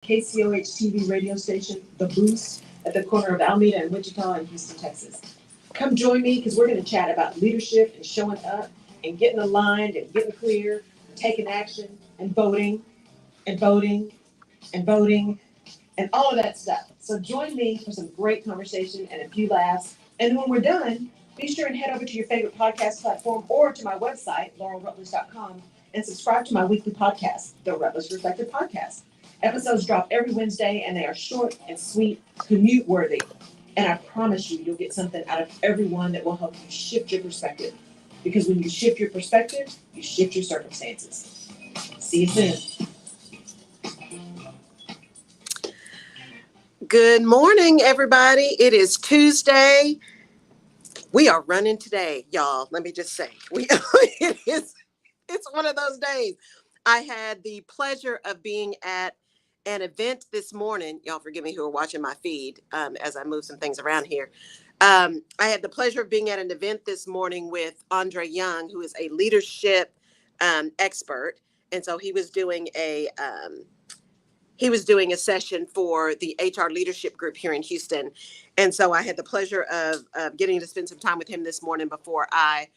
KCOH TV radio station, The Boost, at the corner of Alameda and Wichita in Houston, Texas. Come join me because we're going to chat about leadership and showing up and getting aligned and getting clear, taking action and voting and voting and voting and all of that stuff. So join me for some great conversation and a few laughs. And when we're done, be sure and head over to your favorite podcast platform or to my website, laurelrutledge.com, and subscribe to my weekly podcast, The Rutledge Reflective Podcast. Episodes drop every Wednesday, and they are short and sweet, commute worthy. And I promise you'll get something out of every one that will help you shift your perspective. Because when you shift your perspective, you shift your circumstances. See you soon. Good morning, everybody. It is Tuesday. We are running today, y'all. Let me just say, it's one of those days. I had the pleasure of being at an event this morning. Y'all forgive me who are watching my feed as I move some things around here. I had the pleasure of being at an event this morning with Andre Young, who is a leadership expert. And so he was doing a session for the HR leadership group here in Houston. And so I had the pleasure of getting to spend some time with him this morning before I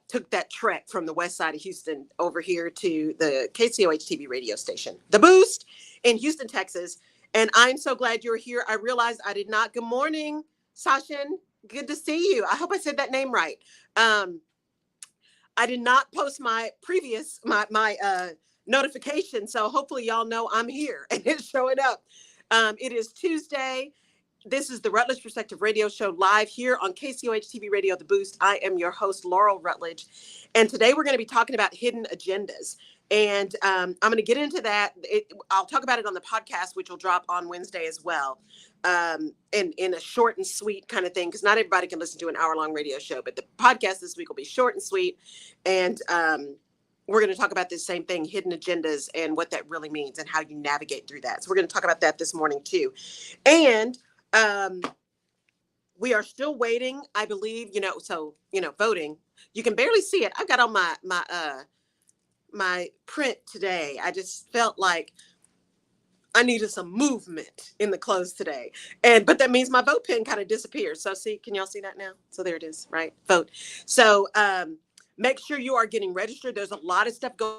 took that trek from the west side of Houston over here to the KCOH TV radio station, The Boost in Houston, Texas. And I'm so glad you're here. I realized I did not. Good morning, Sashin. Good to see you. I hope I said that name right. I did not post my previous, my notification. So hopefully y'all know I'm here and it's showing up. It is Tuesday. This is the Rutledge Perspective Radio Show live here on KCOH TV Radio, The Boost. I am your host, Laurel Rutledge. And today we're going to be talking about hidden agendas. And I'm going to get into that. I'll talk about it on the podcast, which will drop on Wednesday as well. In a short and sweet kind of thing, because not everybody can listen to an hour-long radio show. But the podcast this week will be short and sweet. And we're going to talk about this same thing, hidden agendas, and what that really means and how you navigate through that. So we're going to talk about that this morning, too. And we are still waiting, I believe, voting. You can barely see it. I've got on my print today. I just felt like I needed some movement in the clothes today. But that means my vote pin kind of disappears. So see, can y'all see that now? So there it is, right? Vote. So make sure you are getting registered. There's a lot of stuff going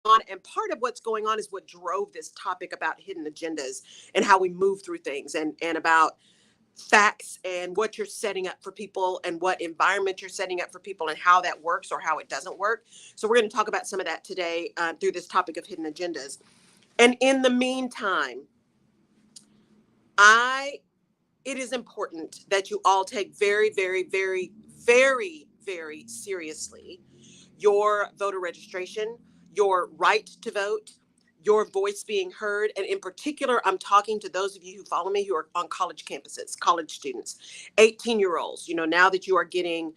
on. And part of what's going on is what drove this topic about hidden agendas and how we move through things and about facts and what you're setting up for people and what environment you're setting up for people and how that works or how it doesn't work. So we're going to talk about some of that today through this topic of hidden agendas. And in the meantime, it is important that you all take very, very, very, very, very seriously your voter registration, your right to vote, your voice being heard. And in particular, I'm talking to those of you who follow me who are on college campuses, college students, 18-year-olds, now that you are getting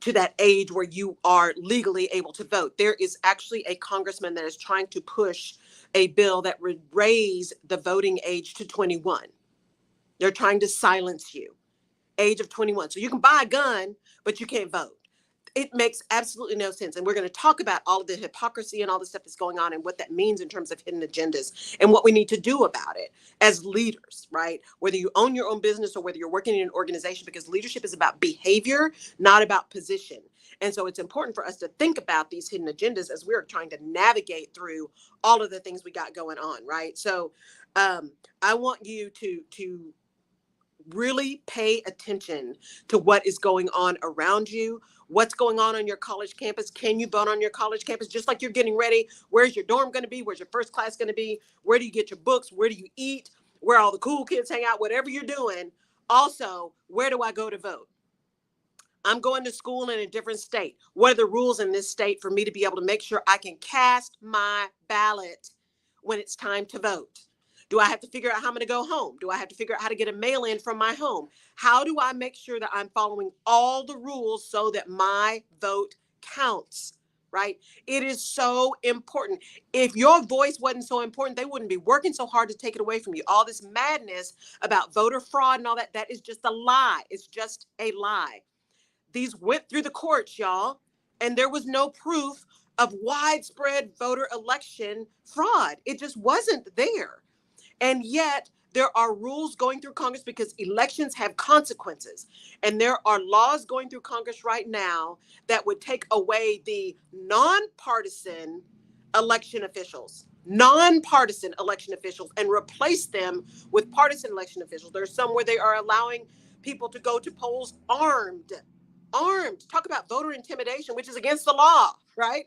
to that age where you are legally able to vote. There is actually a congressman that is trying to push a bill that would raise the voting age to 21. They're trying to silence you, age of 21. So you can buy a gun, but you can't vote. It makes absolutely no sense. And we're going to talk about all of the hypocrisy and all the stuff that's going on and what that means in terms of hidden agendas and what we need to do about it as leaders, right? Whether you own your own business or whether you're working in an organization, because leadership is about behavior, not about position. And so it's important for us to think about these hidden agendas as we're trying to navigate through all of the things we got going on, right? So I want you to really pay attention to what is going on around you. What's going on your college campus? Can you vote on your college campus? Just like you're getting ready, where's your dorm going to be? Where's your first class going to be? Where do you get your books? Where do you eat? Where all the cool kids hang out? Whatever you're doing. Also, where do I go to vote? I'm going to school in a different state. What are the rules in this state for me to be able to make sure I can cast my ballot when it's time to vote? Do I have to figure out how I'm going to go home? Do I have to figure out how to get a mail in from my home? How do I make sure that I'm following all the rules so that my vote counts, right? It is so important. If your voice wasn't so important, they wouldn't be working so hard to take it away from you. All this madness about voter fraud and all that, that is just a lie. It's just a lie. These went through the courts, y'all, and there was no proof of widespread voter election fraud. It just wasn't there. And yet there are rules going through Congress because elections have consequences. And there are laws going through Congress right now that would take away the nonpartisan nonpartisan election officials, and replace them with partisan election officials. There's some where they are allowing people to go to polls armed. Talk about voter intimidation, which is against the law, right?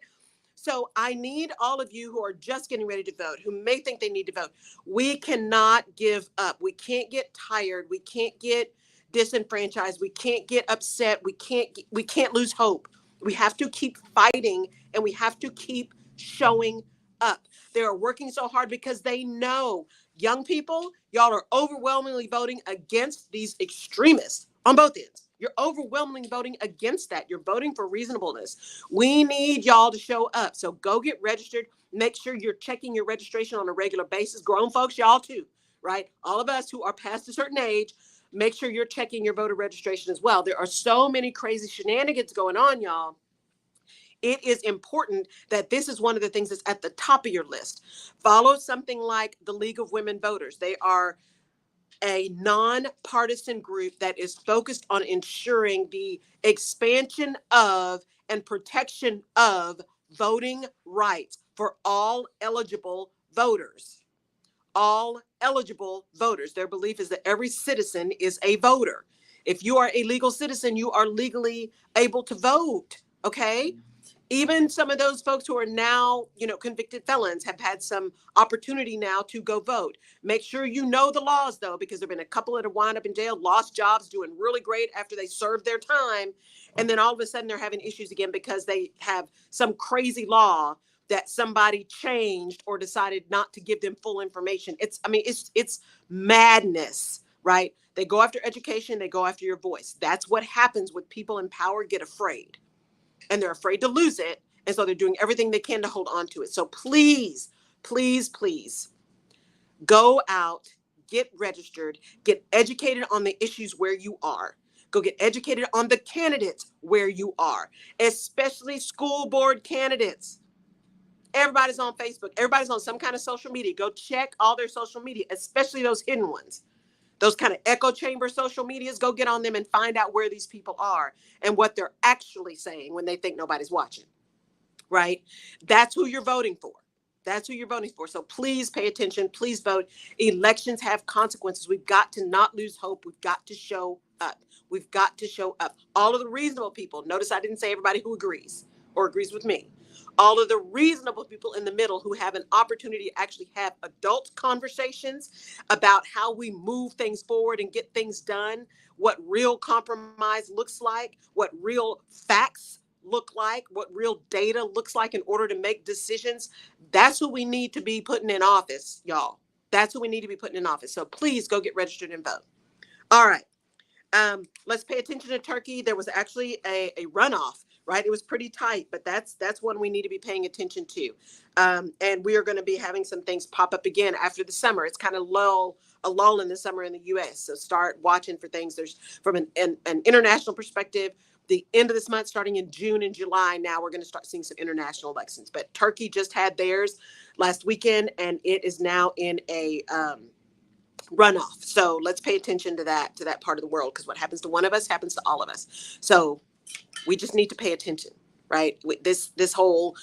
So I need all of you who are just getting ready to vote, who may think they need to vote. We cannot give up. We can't get tired. We can't get disenfranchised. We can't get upset. We can't lose hope. We have to keep fighting, and we have to keep showing up. They are working so hard because they know, young people, y'all are overwhelmingly voting against these extremists on both ends. You're overwhelmingly voting against that. You're voting for reasonableness. We need y'all to show up. So go get registered. Make sure you're checking your registration on a regular basis. Grown folks, y'all too, right? All of us who are past a certain age, make sure you're checking your voter registration as well. There are so many crazy shenanigans going on, y'all. It is important that this is one of the things that's at the top of your list. Follow something like the League of Women Voters. They are a nonpartisan group that is focused on ensuring the expansion of and protection of voting rights for all eligible voters. All eligible voters. Their belief is that every citizen is a voter. If you are a legal citizen, you are legally able to vote. Okay? Even some of those folks who are now, convicted felons have had some opportunity now to go vote. Make sure you know the laws, though, because there have been a couple that have wound up in jail, lost jobs, doing really great after they served their time. And then all of a sudden they're having issues again because they have some crazy law that somebody changed or decided not to give them full information. It's madness, right? They go after education, they go after your voice. That's what happens when people in power get afraid. And they're afraid to lose it. And so they're doing everything they can to hold on to it. So please, please, please go out, get registered, get educated on the issues where you are. Go get educated on the candidates where you are, especially school board candidates. Everybody's on Facebook. Everybody's on some kind of social media. Go check all their social media, especially those hidden ones. Those kind of echo chamber social medias, go get on them and find out where these people are and what they're actually saying when they think nobody's watching, right? That's who you're voting for. That's who you're voting for. So please pay attention. Please vote. Elections have consequences. We've got to not lose hope. We've got to show up. We've got to show up. All of the reasonable people, notice I didn't say everybody who agrees or agrees with me. All of the reasonable people in the middle who have an opportunity to actually have adult conversations about how we move things forward and get things done, what real compromise looks like, what real facts look like, what real data looks like in order to make decisions. That's who we need to be putting in office, y'all. That's who we need to be putting in office. So please go get registered and vote. All right. Let's pay attention to Turkey. There was actually a runoff, right? It was pretty tight, but that's one we need to be paying attention to. And we are going to be having some things pop up again after the summer. It's kind of a lull in the summer in the U.S. So start watching for things. There's from an international perspective, the end of this month, starting in June and July, now we're going to start seeing some international elections. But Turkey just had theirs last weekend, and it is now in a runoff. So let's pay attention to that part of the world, because what happens to one of us happens to all of us. So we just need to pay attention, right? With this whole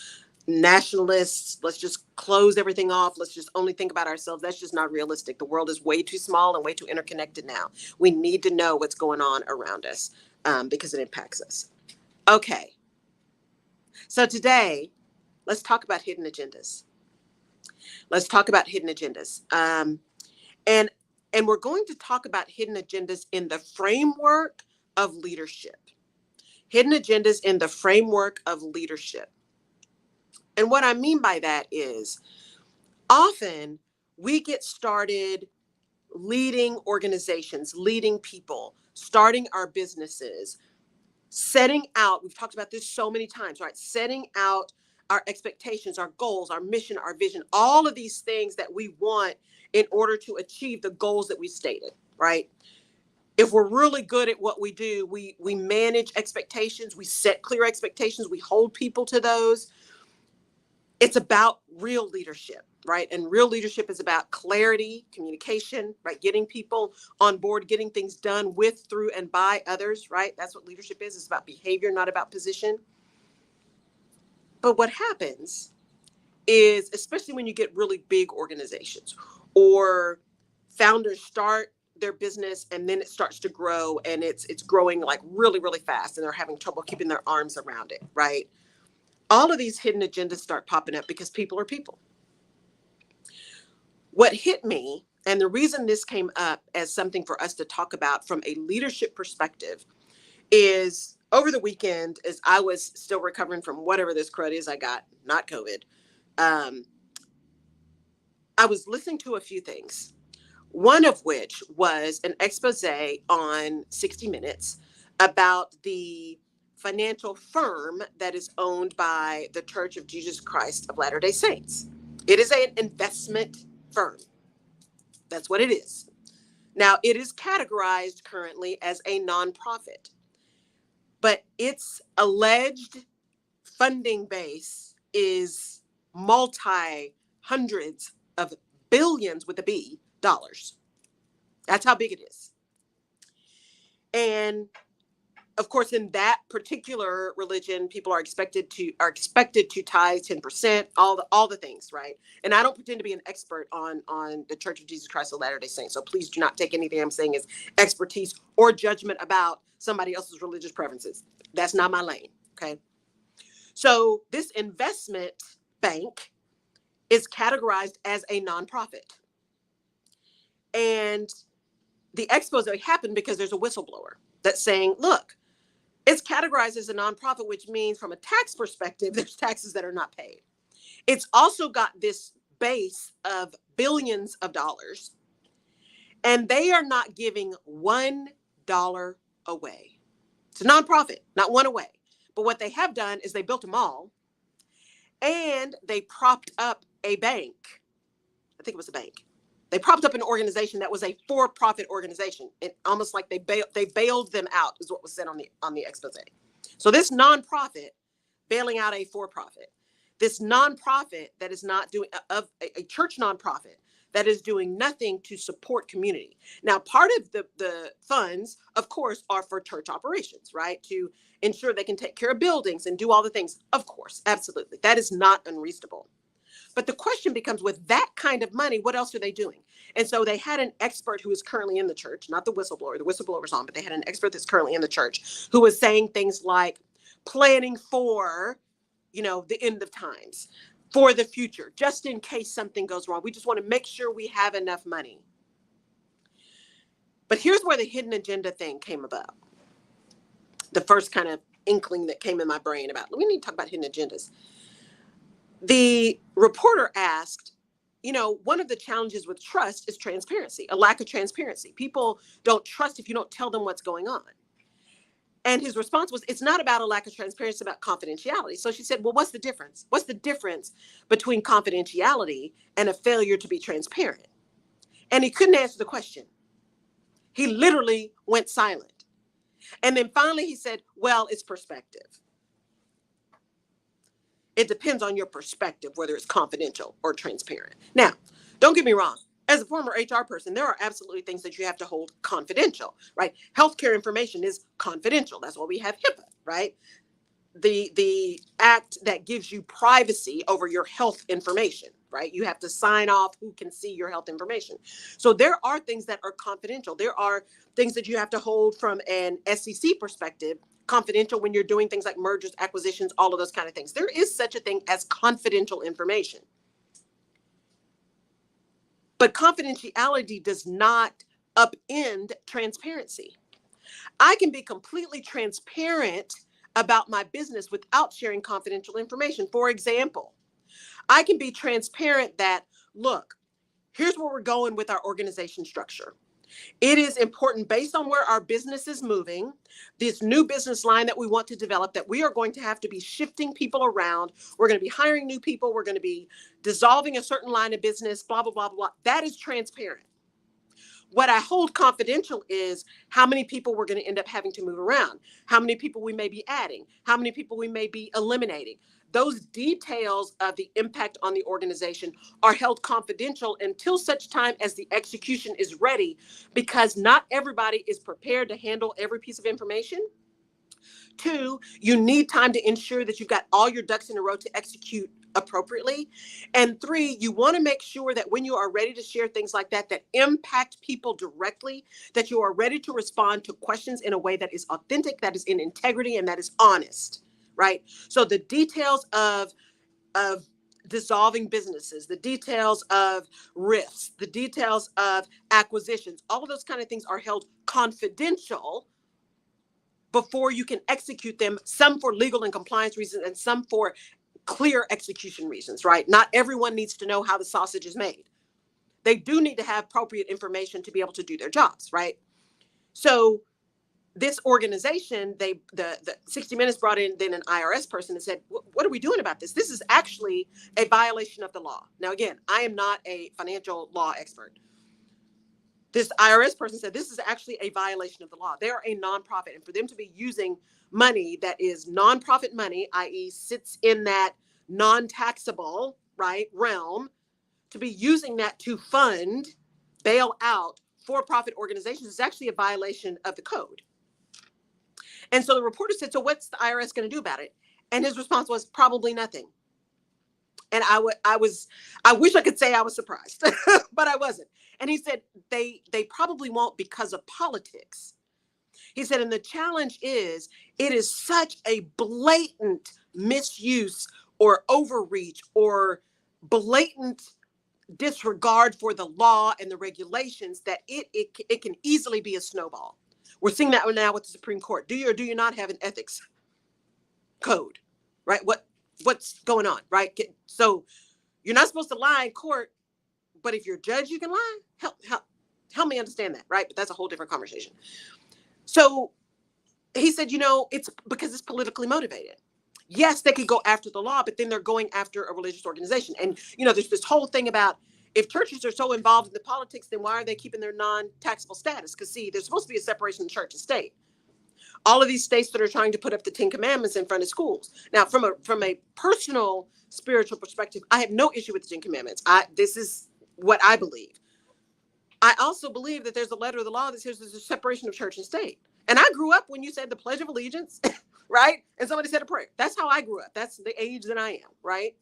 nationalists, let's just close everything off. Let's just only think about ourselves. That's just not realistic. The world is way too small and way too interconnected now. We need to know what's going on around us because it impacts us. Okay. So today, let's talk about hidden agendas. Let's talk about hidden agendas. And we're going to talk about hidden agendas in the framework of leadership. Hidden agendas in the framework of leadership. And what I mean by that is often we get started leading organizations, leading people, starting our businesses, setting out, we've talked about this so many times, right? Setting out our expectations, our goals, our mission, our vision, all of these things that we want in order to achieve the goals that we stated, right? If we're really good at what we do, we manage expectations, we set clear expectations, we hold people to those. It's about real leadership, right? And real leadership is about clarity, communication, right? Getting people on board, getting things done with, through, and by others, right? That's what leadership is. It's about behavior, not about position. But what happens is, especially when you get really big organizations or founders start their business and then it starts to grow and it's growing like really, really fast and they're having trouble keeping their arms around it, right? All of these hidden agendas start popping up because people are people. What hit me, and the reason this came up as something for us to talk about from a leadership perspective, is over the weekend, as I was still recovering from whatever this crud is I got, not COVID, um, I was listening to a few things. One of which was an expose on 60 Minutes about the financial firm that is owned by the Church of Jesus Christ of Latter-day Saints. It is an investment firm. That's what it is. Now, it is categorized currently as a nonprofit, but its alleged funding base is multi hundreds of billions with a B dollars. That's how big it is. And of course, in that particular religion, people are expected to tithe 10%, all the things, right? And I don't pretend to be an expert on the Church of Jesus Christ of Latter-day Saints. So please do not take anything I'm saying as expertise or judgment about somebody else's religious preferences. That's not my lane. Okay. So this investment bank is categorized as a nonprofit. And the expose happened because there's a whistleblower that's saying, look, it's categorized as a nonprofit, which means from a tax perspective, there's taxes that are not paid. It's also got this base of billions of dollars, and they are not giving $1 away. It's a nonprofit, not one away. But what they have done is they built a mall and they propped up a bank. I think it was a bank. They propped up an organization that was a for-profit organization. It almost like they bailed them out, is what was said on the expose. So this nonprofit bailing out a for-profit, this nonprofit that is not doing a church nonprofit that is doing nothing to support community. Now, part of the funds, of course, are for church operations, right? To ensure they can take care of buildings and do all the things. Of course, absolutely. That is not unreasonable. But the question becomes, with that kind of money, what else are they doing? And so they had an expert who is currently in the church, not the whistleblower. The whistleblower's on, but they had an expert that's currently in the church who was saying things like planning for, the end of times, for the future, just in case something goes wrong. We just want to make sure we have enough money. But here's where the hidden agenda thing came about. The first kind of inkling that came in my brain about, we need to talk about hidden agendas. The reporter asked, one of the challenges with trust is transparency, a lack of transparency. People don't trust if you don't tell them what's going on. And his response was, it's not about a lack of transparency, it's about confidentiality. So she said, well, what's the difference? What's the difference between confidentiality and a failure to be transparent? And he couldn't answer the question. He literally went silent. And then finally he said, well, it's perspective. It depends on your perspective, whether it's confidential or transparent. Now, don't get me wrong. As a former HR person, there are absolutely things that you have to hold confidential, right? Healthcare information is confidential. That's why we have HIPAA, right? The act that gives you privacy over your health information, right? You have to sign off who can see your health information. So there are things that are confidential. There are things that you have to hold from an SEC perspective confidential when you're doing things like mergers, acquisitions, all of those kind of things. There is such a thing as confidential information. But confidentiality does not upend transparency. I can be completely transparent about my business without sharing confidential information. For example, I can be transparent that, look, here's where we're going with our organization structure. It is important, based on where our business is moving, this new business line that we want to develop, that we are going to have to be shifting people around. We're going to be hiring new people. We're going to be dissolving a certain line of business, blah, blah, blah, blah. That is transparent. What I hold confidential is how many people we're going to end up having to move around, how many people we may be adding, how many people we may be eliminating. those details of the impact on the organization are held confidential until such time as the execution is ready, because not everybody is prepared to handle every piece of information. Two, you need time to ensure that you've got all your ducks in a row to execute appropriately. And three, you want to make sure that when you are ready to share things like that, that impact people directly, that you are ready to respond to questions in a way that is authentic, that is in integrity, and that is honest, right? So the details of dissolving businesses, the details of rifts, the details of acquisitions, all of those kind of things are held confidential before you can execute them, some for legal and compliance reasons and some for clear execution reasons, right? Not everyone needs to know how the sausage is made. They do need to have appropriate information to be able to do their jobs, right? So this organization, the 60 Minutes brought in then an IRS person and said, what are we doing about this? This is actually a violation of the law. Now, again, I am not a financial law expert. This IRS person said this is actually a violation of the law. They're a nonprofit, and for them to be using money that is nonprofit money, i.e., sits in that non-taxable, right, realm, to be using that to fund, bail out for-profit organizations is actually a violation of the code. And so the reporter said, so what's the IRS going to do about it? And his response was probably nothing. And I wish I could say I was surprised, but I wasn't. And he said, they probably won't because of politics. He said, and the challenge is, it is such a blatant misuse or overreach or blatant disregard for the law and the regulations that it can easily be a snowball. We're seeing that now with the Supreme Court. Do you or do you not have an ethics code, right? What's going on, right? So you're not supposed to lie in court, but if you're a judge, you can lie. Help me understand that, right? But that's a whole different conversation. So he said, it's because it's politically motivated. Yes, they could go after the law, but then they're going after a religious organization. And, there's this whole thing about if churches are so involved in the politics, then why are they keeping their non-taxable status? Because, see, there's supposed to be a separation of church and state. All of these states that are trying to put up the 10 Commandments in front of schools. Now, from a personal spiritual perspective, I have no issue with the 10 Commandments. This is what I believe. I also believe that there's a letter of the law that says there's a separation of church and state. And I grew up when you said the Pledge of Allegiance, right? And somebody said a prayer. That's how I grew up. That's the age that I am, right?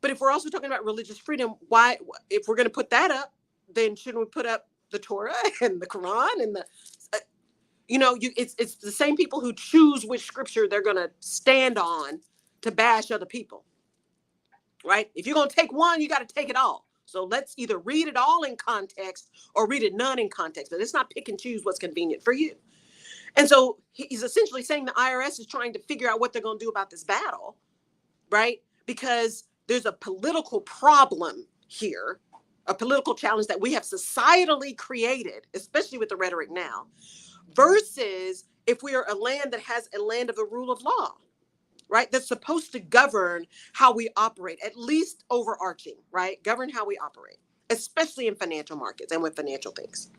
But if we're also talking about religious freedom, why, if we're going to put that up, then shouldn't we put up the Torah and the Quran and the, it's the same people who choose which scripture they're going to stand on to bash other people, right? If you're going to take one, you got to take it all. So let's either read it all in context or read it none in context. But let's not pick and choose what's convenient for you. And so he's essentially saying the IRS is trying to figure out what they're going to do about this battle, right? Because there's a political problem here, a political challenge that we have societally created, especially with the rhetoric now, versus if we are a land that has a land of the rule of law, right? That's supposed to govern how we operate, at least overarching, right? Govern how we operate, especially in financial markets and with financial things.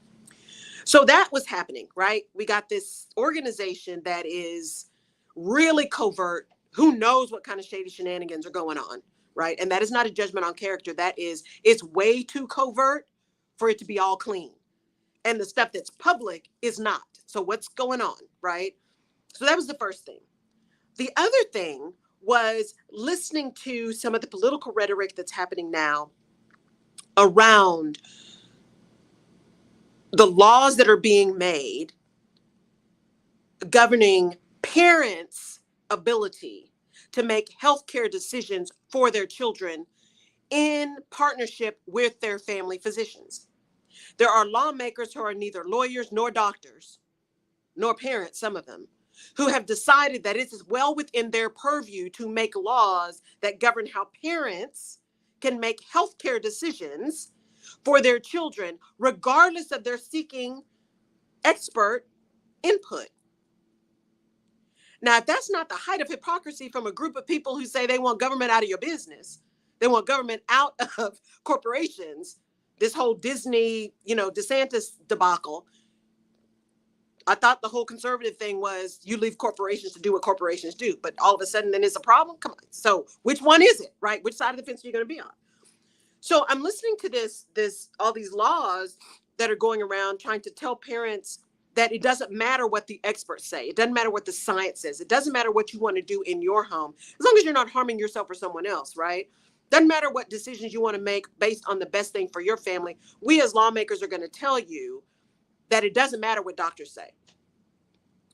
So that was happening, right? We got this organization that is really covert. Who knows what kind of shady shenanigans are going on, right? And that is not a judgment on character. That is, it's way too covert for it to be all clean. And the stuff that's public is not. So what's going on, right? So that was the first thing. The other thing was listening to some of the political rhetoric that's happening now around the laws that are being made governing parents' ability to make healthcare decisions for their children in partnership with their family physicians. There are lawmakers who are neither lawyers nor doctors, nor parents, some of them, who have decided that it is well within their purview to make laws that govern how parents can make healthcare decisions for their children, regardless of their seeking expert input. Now, if that's not the height of hypocrisy from a group of people who say they want government out of your business, they want government out of corporations, this whole Disney, DeSantis debacle, I thought the whole conservative thing was you leave corporations to do what corporations do, but all of a sudden then it's a problem. Come on. So which one is it, right? Which side of the fence are you going to be on? So I'm listening to all these laws that are going around trying to tell parents that it doesn't matter what the experts say. It doesn't matter what the science says. It doesn't matter what you want to do in your home, as long as you're not harming yourself or someone else, right? Doesn't matter what decisions you want to make based on the best thing for your family. We as lawmakers are going to tell you that it doesn't matter what doctors say,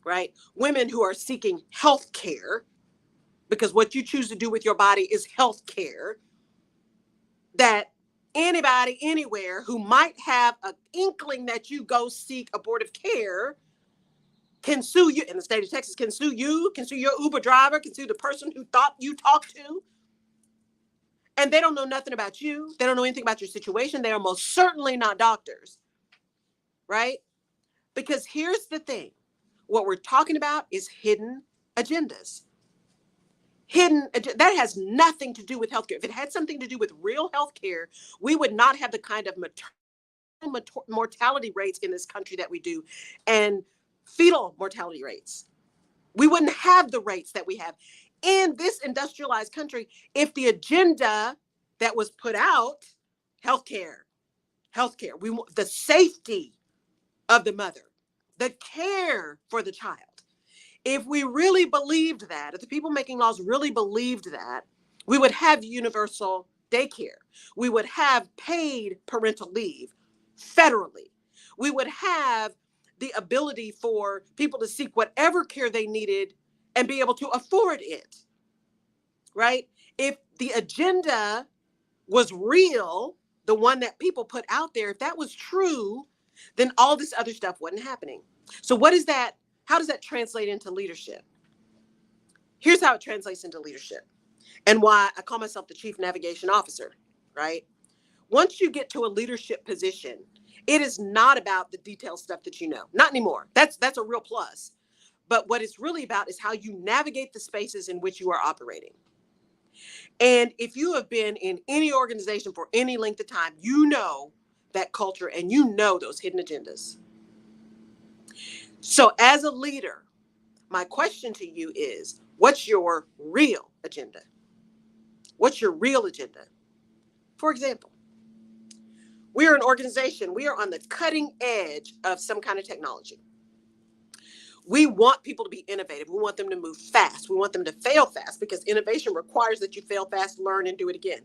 right? Women who are seeking health care, because what you choose to do with your body is health care, that anybody anywhere who might have an inkling that you go seek abortive care can sue you in the state of Texas, can sue you, can sue your Uber driver, can sue the person who thought you talked to. And they don't know nothing about you. They don't know anything about your situation. They are most certainly not doctors, right? Because here's the thing. What we're talking about is hidden agendas. That has nothing to do with healthcare. If it had something to do with real healthcare, we would not have the kind of maternal mortality rates in this country that we do, and fetal mortality rates. We wouldn't have the rates that we have in this industrialized country if the agenda that was put out, healthcare, we want the safety of the mother, the care for the child. If we really believed that, if the people making laws really believed that, we would have universal daycare. We would have paid parental leave federally. We would have the ability for people to seek whatever care they needed and be able to afford it, right? If the agenda was real, the one that people put out there, if that was true, then all this other stuff wasn't happening. So what is that? How does that translate into leadership? Here's how it translates into leadership and why I call myself the chief navigation officer, right? Once you get to a leadership position, it is not about the detailed stuff that you know. Not anymore. That's a real plus. But what it's really about is how you navigate the spaces in which you are operating. And if you have been in any organization for any length of time, you know that culture and you know those hidden agendas. So as a leader, my question to you is, what's your real agenda? What's your real agenda? For example, we are an organization, we are on the cutting edge of some kind of technology. We want people to be innovative. We want them to move fast. We want them to fail fast because innovation requires that you fail fast, learn, and do it again.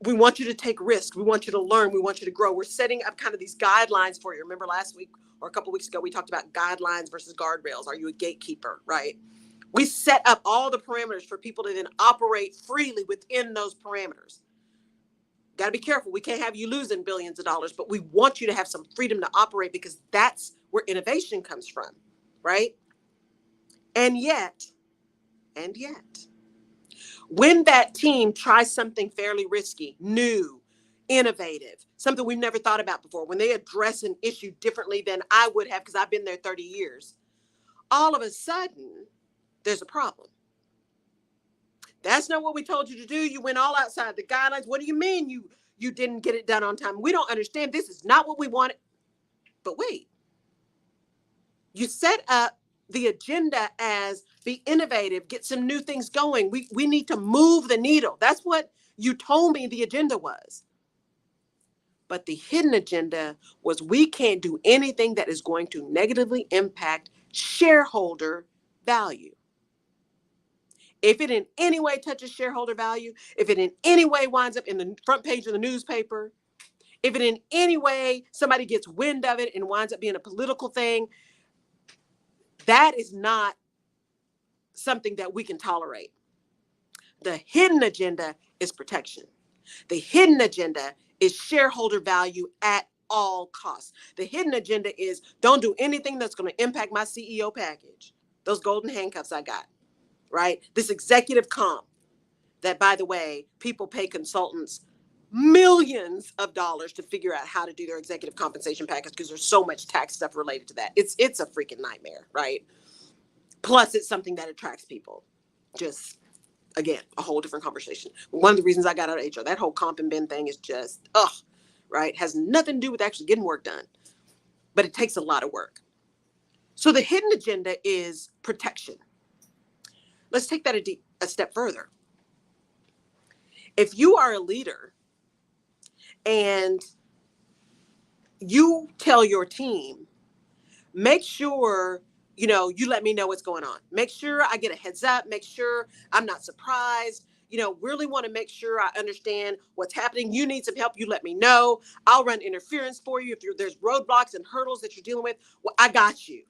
We want you to take risks. We want you to learn. We want you to grow. We're setting up kind of these guidelines for you. Remember last week or a couple of weeks ago, we talked about guidelines versus guardrails. Are you a gatekeeper, right? We set up all the parameters for people to then operate freely within those parameters. Got to be careful. We can't have you losing billions of dollars, but we want you to have some freedom to operate because that's where innovation comes from, right? And yet, when that team tries something fairly risky, new, innovative, something we've never thought about before, when they address an issue differently than I would have, because I've been there 30 years, all of a sudden, there's a problem. That's not what we told you to do. You went all outside the guidelines. What do you mean you didn't get it done on time? We don't understand. This is not what we wanted. But wait, you set up the agenda as be innovative, get some new things going. We need to move the needle. That's what you told me the agenda was. But the hidden agenda was we can't do anything that is going to negatively impact shareholder value. If it in any way touches shareholder value, if it in any way winds up in the front page of the newspaper, if it in any way somebody gets wind of it and winds up being a political thing, that is not something that we can tolerate. The hidden agenda is protection. The hidden agenda is shareholder value at all costs. The hidden agenda is don't do anything that's going to impact my CEO package. Those golden handcuffs I got, right? This executive comp that, by the way, people pay consultants millions of dollars to figure out how to do their executive compensation package because there's so much tax stuff related to that. It's a freaking nightmare, right? Plus, it's something that attracts people. Just, again, a whole different conversation. One of the reasons I got out of HR, that whole comp and ben thing is just, right? Has nothing to do with actually getting work done. But it takes a lot of work. So the hidden agenda is protection. Let's take that a step further. If you are a leader and you tell your team, make sure, you let me know what's going on. Make sure I get a heads up. Make sure I'm not surprised. Really want to make sure I understand what's happening. You need some help. You let me know. I'll run interference for you. If there's roadblocks and hurdles that you're dealing with, well, I got you.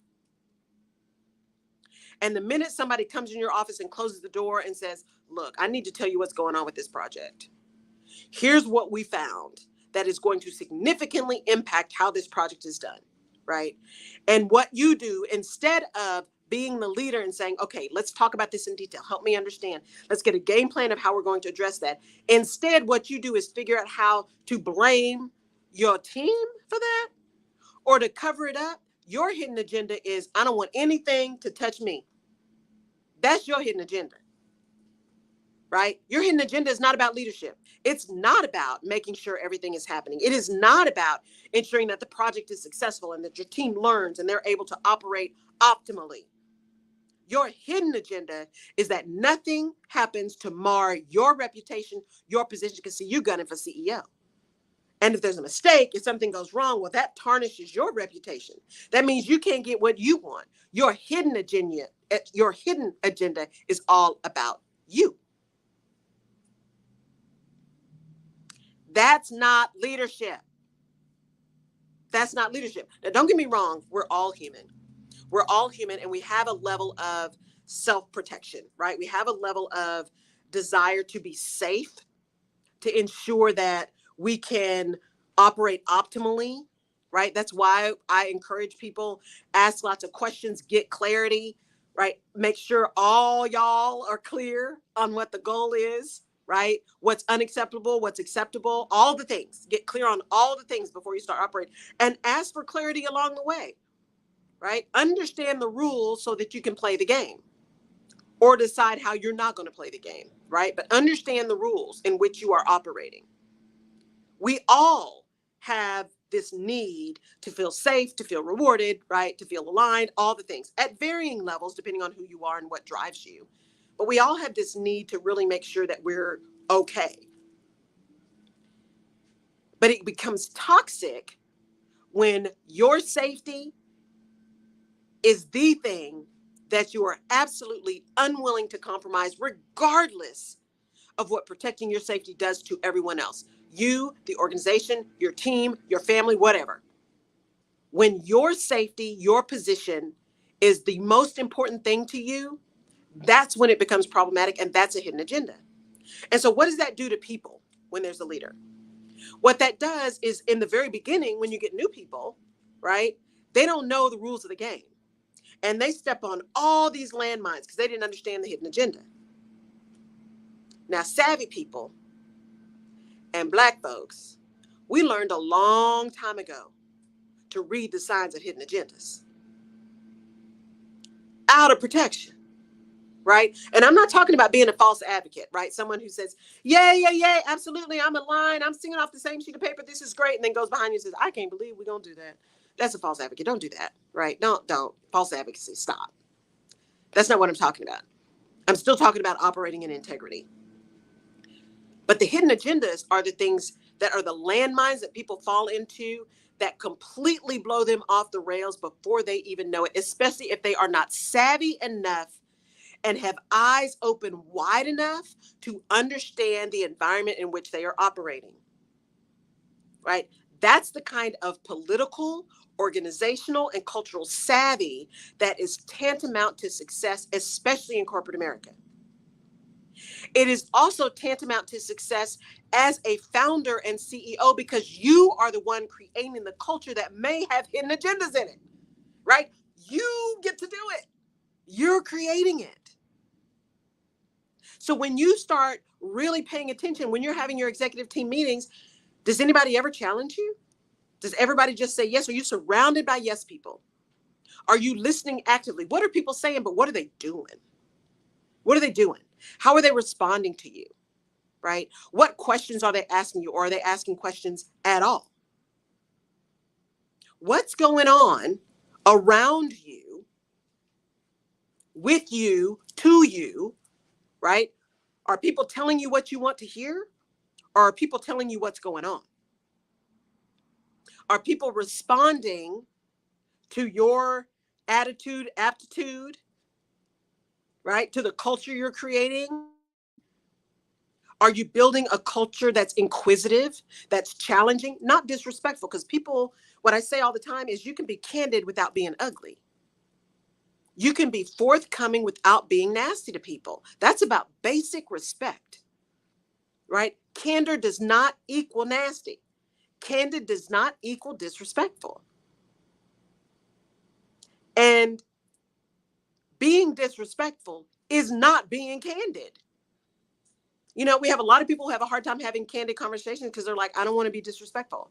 And the minute somebody comes in your office and closes the door and says, look, I need to tell you what's going on with this project. Here's what we found that is going to significantly impact how this project is done, right? And what you do, instead of being the leader and saying, okay, let's talk about this in detail. Help me understand. Let's get a game plan of how we're going to address that. Instead, what you do is figure out how to blame your team for that or to cover it up. Your hidden agenda is, I don't want anything to touch me. That's your hidden agenda, right? Your hidden agenda is not about leadership. It's not about making sure everything is happening. It is not about ensuring that the project is successful and that your team learns and they're able to operate optimally. Your hidden agenda is that nothing happens to mar your reputation, your position, because see, you're gunning for CEO. And if there's a mistake, if something goes wrong, well, that tarnishes your reputation. That means you can't get what you want. Your hidden agenda is all about you. That's not leadership. That's not leadership. Now, don't get me wrong. We're all human. We're all human, and we have a level of self-protection, right? We have a level of desire to be safe, to ensure that we can operate optimally, right? That's why I encourage people, ask lots of questions, get clarity, right? Make sure all y'all are clear on what the goal is, right? What's unacceptable, what's acceptable, all the things. Get clear on all the things before you start operating, and ask for clarity along the way, right? Understand the rules so that you can play the game or decide how you're not going to play the game, right? But understand the rules in which you are operating. We all have this need to feel safe, to feel rewarded, right? To feel aligned, all the things at varying levels, depending on who you are and what drives you. But we all have this need to really make sure that we're okay. But it becomes toxic when your safety is the thing that you are absolutely unwilling to compromise, regardless of what protecting your safety does to everyone else. You, the organization, your team, your family, whatever. When your safety, your position is the most important thing to you, that's when it becomes problematic, and that's a hidden agenda. And so what does that do to people when there's a leader? What that does is, in the very beginning, when you get new people, right, they don't know the rules of the game. And they step on all these landmines because they didn't understand the hidden agenda. Now, savvy people and Black folks, we learned a long time ago to read the signs of hidden agendas out of protection, right? And I'm not talking about being a false advocate, right? Someone who says, yeah, absolutely, I'm aligned, I'm singing off the same sheet of paper, this is great, and then goes behind you and says, I can't believe we're going to do that. That's a false advocate. Don't do that, right? Don't. False advocacy, stop. That's not what I'm talking about. I'm still talking about operating in integrity. But the hidden agendas are the things that are the landmines that people fall into that completely blow them off the rails before they even know it, especially if they are not savvy enough and have eyes open wide enough to understand the environment in which they are operating, right? That's the kind of political, organizational, and cultural savvy that is tantamount to success, especially in corporate America. It is also tantamount to success as a founder and CEO because you are the one creating the culture that may have hidden agendas in it, right? You get to do it. You're creating it. So when you start really paying attention, when you're having your executive team meetings, does anybody ever challenge you? Does everybody just say yes? Are you surrounded by yes people? Are you listening actively? What are people saying, but what are they doing? What are they doing? How are they responding to you? Right? What questions are they asking you, or are they asking questions at all? What's going on around you with you, to you, right? Are people telling you what you want to hear? Or are people telling you what's going on? Are people responding to your attitude, aptitude, right? To the culture you're creating? Are you building a culture that's inquisitive, that's challenging, not disrespectful? Because people, what I say all the time is you can be candid without being ugly. You can be forthcoming without being nasty to people. That's about basic respect, right? Candor does not equal nasty. Candid does not equal disrespectful. And being disrespectful is not being candid. You know, we have a lot of people who have a hard time having candid conversations because they're like, I don't want to be disrespectful.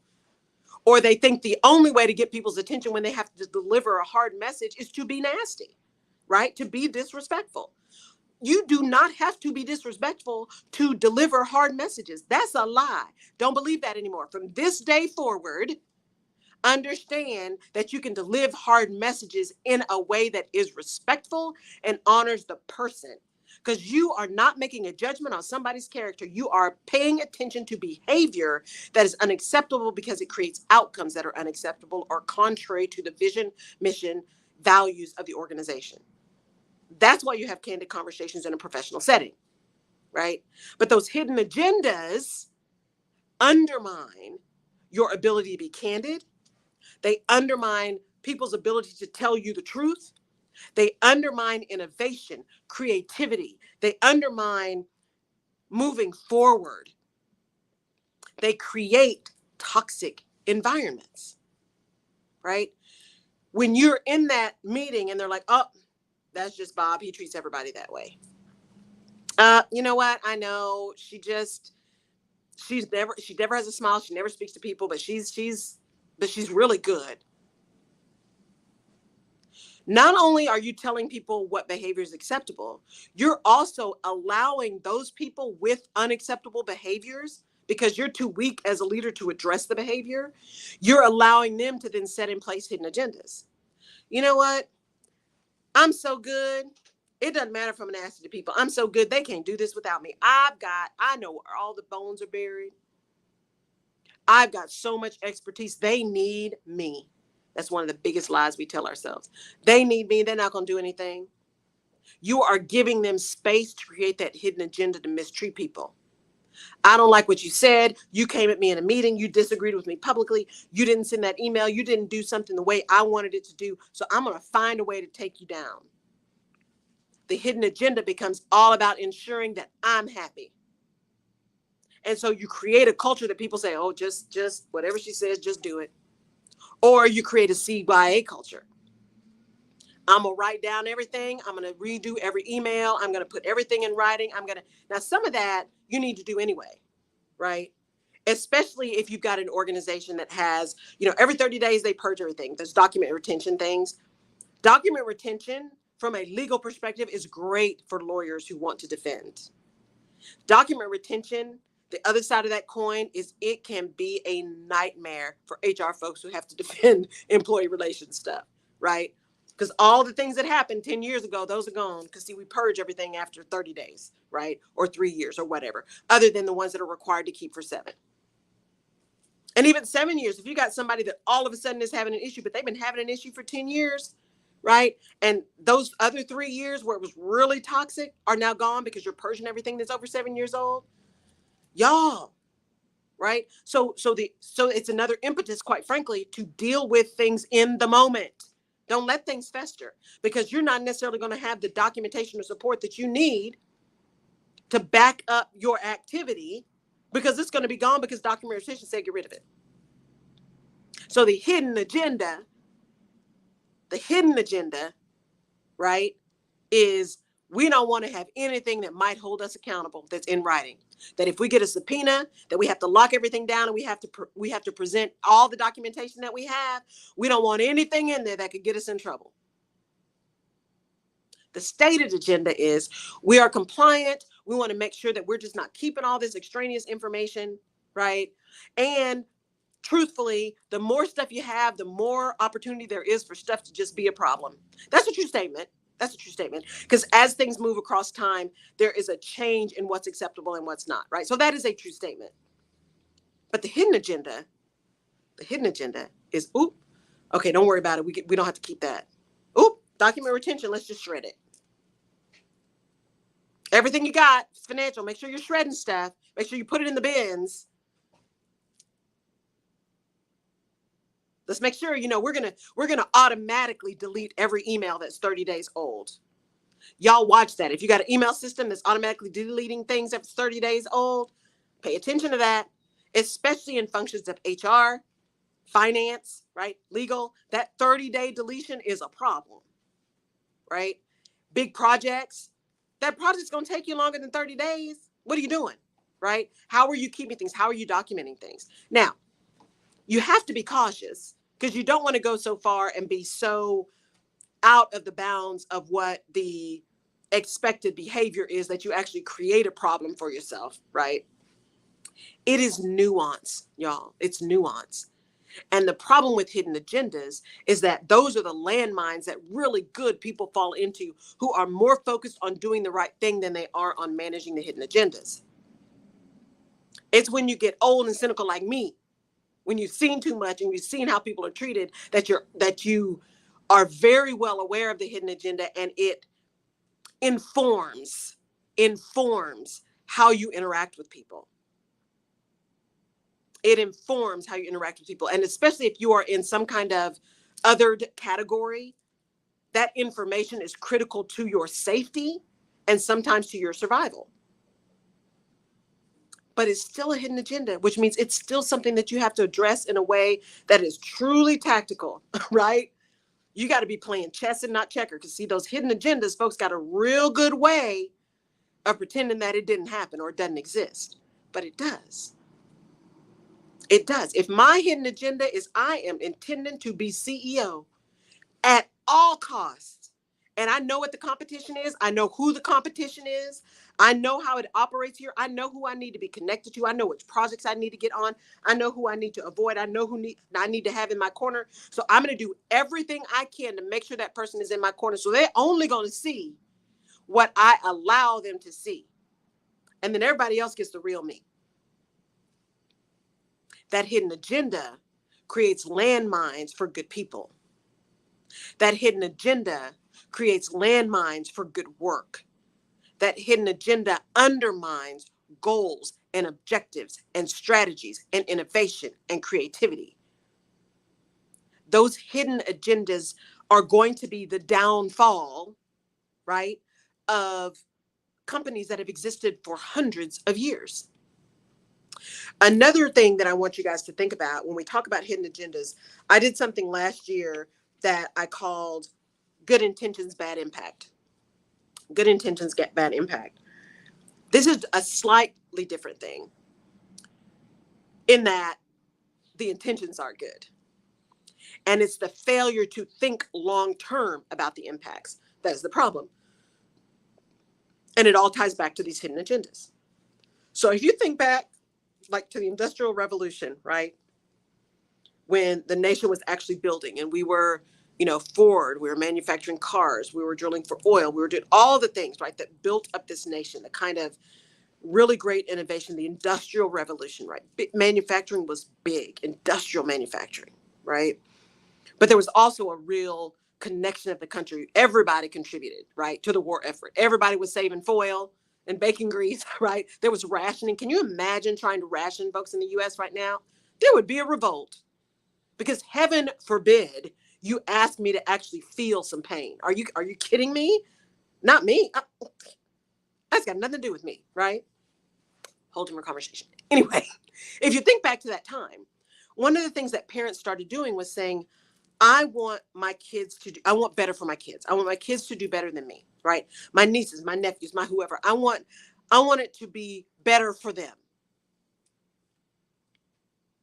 Or they think the only way to get people's attention when they have to deliver a hard message is to be nasty, right? To be disrespectful. You do not have to be disrespectful to deliver hard messages. That's a lie. Don't believe that anymore. From this day forward, understand that you can deliver hard messages in a way that is respectful and honors the person. Because you are not making a judgment on somebody's character. You are paying attention to behavior that is unacceptable because it creates outcomes that are unacceptable or contrary to the vision, mission, values of the organization. That's why you have candid conversations in a professional setting, right? But those hidden agendas undermine your ability to be candid. They undermine people's ability to tell you the truth. They undermine innovation, creativity. They undermine moving forward. They create toxic environments, right? When you're in that meeting and they're like, oh, that's just Bob. He treats everybody that way. You know what? I know she never has a smile. She never speaks to people, but she's really good. Not only are you telling people what behavior is acceptable, you're also allowing those people with unacceptable behaviors, because you're too weak as a leader to address the behavior. You're allowing them to then set in place hidden agendas. You know what? I'm so good. It doesn't matter if I'm nasty to people. I'm so good. They can't do this without me. I know where all the bones are buried. I've got so much expertise. They need me. That's one of the biggest lies we tell ourselves. They need me. They're not going to do anything. You are giving them space to create that hidden agenda to mistreat people. I don't like what you said. You came at me in a meeting. You disagreed with me publicly. You didn't send that email. You didn't do something the way I wanted it to do. So I'm going to find a way to take you down. The hidden agenda becomes all about ensuring that I'm happy. And so you create a culture that people say, oh, just whatever she says, just do it. Or you create a CYA culture. I'm going to write down everything. I'm going to redo every email. I'm going to put everything in writing. Now some of that you need to do anyway, right? Especially if you've got an organization that has, every 30 days they purge everything. There's document retention things. Document retention from a legal perspective is great for lawyers who want to defend. Document retention, the other side of that coin, is it can be a nightmare for HR folks who have to defend employee relations stuff, right? Because all the things that happened 10 years ago, those are gone. Because see, we purge everything after 30 days, right? Or 3 years or whatever, other than the ones that are required to keep for 7. And even 7 years, if you got somebody that all of a sudden is having an issue, but they've been having an issue for 10 years, right? And those other 3 years where it was really toxic are now gone because you're purging everything that's over 7 years old. Y'all, right? So it's another impetus, quite frankly, to deal with things in the moment. Don't let things fester, because you're not necessarily going to have the documentation or support that you need to back up your activity, because it's going to be gone because document retention said get rid of it. So the hidden agenda, right, is we don't want to have anything that might hold us accountable that's in writing. That if we get a subpoena, that we have to lock everything down and we have to present all the documentation that we have. We don't want anything in there that could get us in trouble. The stated agenda is we are compliant. We want to make sure that we're just not keeping all this extraneous information, right? And truthfully, the more stuff you have, the more opportunity there is for stuff to just be a problem. That's a true statement. That's a true statement. Because as things move across time, there is a change in what's acceptable and what's not, right? So that is a true statement. But the hidden agenda is, oop, okay, don't worry about it. We don't have to keep that. Oop, document retention, let's just shred it. Everything you got is financial. Make sure you're shredding stuff. Make sure you put it in the bins. Let's make sure, we're gonna automatically delete every email that's 30 days old. Y'all watch that. If you got an email system that's automatically deleting things that's 30 days old, pay attention to that, especially in functions of HR, finance, right? Legal. That 30-day deletion is a problem, right? Big projects. That project's going to take you longer than 30 days. What are you doing, right? How are you keeping things? How are you documenting things? Now, you have to be cautious because you don't want to go so far and be so out of the bounds of what the expected behavior is that you actually create a problem for yourself, right? It is nuance, y'all. It's nuance. And the problem with hidden agendas is that those are the landmines that really good people fall into who are more focused on doing the right thing than they are on managing the hidden agendas. It's when you get old and cynical like me, when you've seen too much and you've seen how people are treated, that you are very well aware of the hidden agenda, and it informs how you interact with people. It informs how you interact with people. And especially if you are in some kind of othered category, that information is critical to your safety and sometimes to your survival. But it's still a hidden agenda, which means it's still something that you have to address in a way that is truly tactical, right? You got to be playing chess and not checker, because see, those hidden agendas, folks got a real good way of pretending that it didn't happen or it doesn't exist, but it does. It does. If my hidden agenda is I am intending to be CEO at all costs, and I know what the competition is, I know who the competition is, I know how it operates here, I know who I need to be connected to, I know which projects I need to get on, I know who I need to avoid, I know I need to have in my corner. So I'm going to do everything I can to make sure that person is in my corner. So they're only going to see what I allow them to see. And then everybody else gets the real me. That hidden agenda creates landmines for good people. That hidden agenda creates landmines for good work. That hidden agenda undermines goals and objectives and strategies and innovation and creativity. Those hidden agendas are going to be the downfall, right, of companies that have existed for hundreds of years. Another thing that I want you guys to think about when we talk about hidden agendas, I did something last year that I called good intentions, bad impact. Good intentions get bad impact. This is a slightly different thing in that the intentions are good. And it's the failure to think long term about the impacts that is the problem. And it all ties back to these hidden agendas. So if you think back like to the Industrial Revolution, right? When the nation was actually building and we were, Ford, we were manufacturing cars, we were drilling for oil, we were doing all the things, right, that built up this nation, the kind of really great innovation, the Industrial Revolution, right? Manufacturing was big, industrial manufacturing, right? But there was also a real connection of the country. Everybody contributed, right, to the war effort. Everybody was saving foil and baking grease, right? There was rationing. Can you imagine trying to ration folks in the U.S. right now? There would be a revolt. Because heaven forbid you ask me to actually feel some pain. Are you kidding me? Not me. That's got nothing to do with me, right? Holding our conversation. Anyway, if you think back to that time, one of the things that parents started doing was saying, I want better for my kids. I want my kids to do better than me, right? My nieces, my nephews, my whoever. I want it to be better for them.